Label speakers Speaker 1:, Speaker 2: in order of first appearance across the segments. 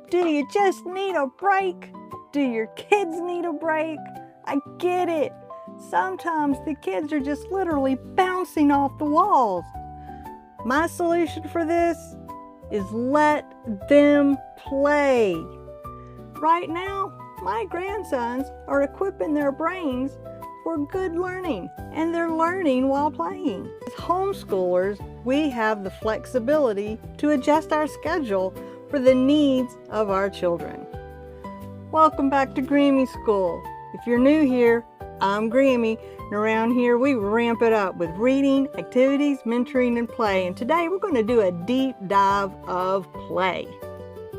Speaker 1: Do you just need a break? Do your kids need a break? I get it. Sometimes the kids are just literally bouncing off the walls. My solution for this is let them play. Right now, my grandsons are equipping their brains for good learning, and they're learning while playing. As homeschoolers, we have the flexibility to adjust our schedule for the needs of our children. Welcome back to Grammy School. If you're new here, I'm Grammy, and around here we ramp it up with reading, activities, mentoring, and play. And today we're going to do a deep dive of play.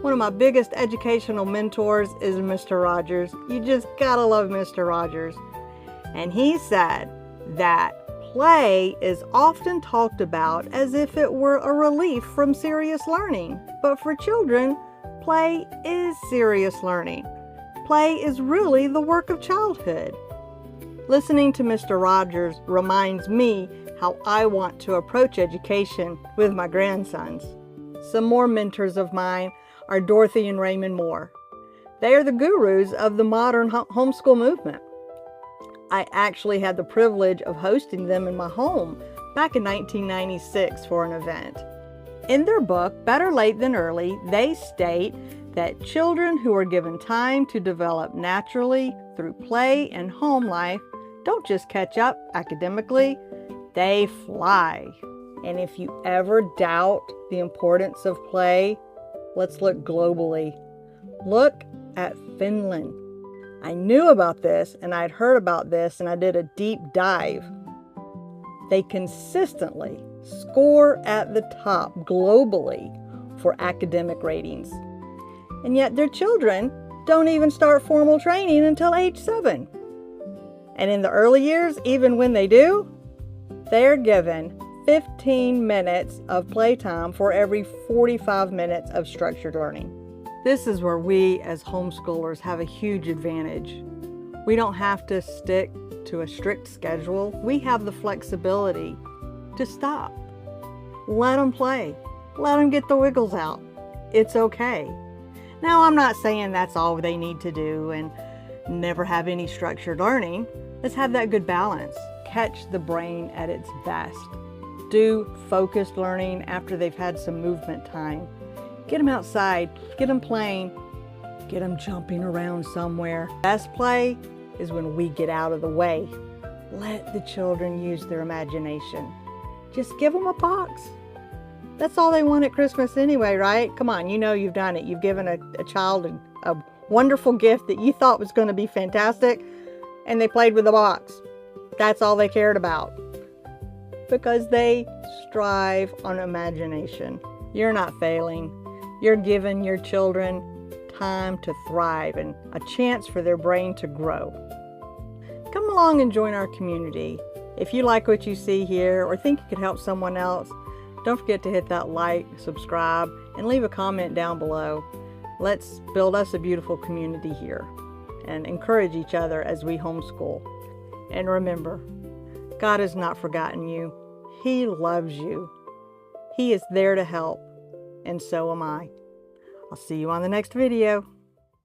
Speaker 1: One of my biggest educational mentors is Mr. Rogers. You just gotta love Mr. Rogers. And he said that play is often talked about as if it were a relief from serious learning. But for children, play is serious learning. Play is really the work of childhood. Listening to Mr. Rogers reminds me how I want to approach education with my grandsons. Some more mentors of mine are Dorothy and Raymond Moore. They are the gurus of the modern homeschool movement. I actually had the privilege of hosting them in my home back in 1996 for an event. In their book, Better Late Than Early, they state that children who are given time to develop naturally through play and home life don't just catch up academically, they fly. And if you ever doubt the importance of play, let's look globally. Look at Finland. I knew about this and I'd heard about this and I did a deep dive. They consistently score at the top globally for academic ratings. And yet their children don't even start formal training until age 7. And in the early years, even when they do, they're given 15 minutes of playtime for every 45 minutes of structured learning. This is where we as homeschoolers have a huge advantage. We don't have to stick to a strict schedule. We have the flexibility to stop. Let them play. Let them get the wiggles out. It's okay. Now, I'm not saying that's all they need to do and never have any structured learning. Let's have that good balance. Catch the brain at its best. Do focused learning after they've had some movement time. Get them outside, get them playing, get them jumping around somewhere. Best play is when we get out of the way. Let the children use their imagination. Just give them a box. That's all they want at Christmas anyway, right? Come on, you know you've done it. You've given a child a wonderful gift that you thought was going to be fantastic, and they played with the box. That's all they cared about. Because they strive on imagination. You're not failing. You're giving your children time to thrive and a chance for their brain to grow. Come along and join our community. If you like what you see here or think you could help someone else, don't forget to hit that like, subscribe, and leave a comment down below. Let's build us a beautiful community here and encourage each other as we homeschool. And remember, God has not forgotten you. He loves you. He is there to help, and so am I. I'll see you on the next video.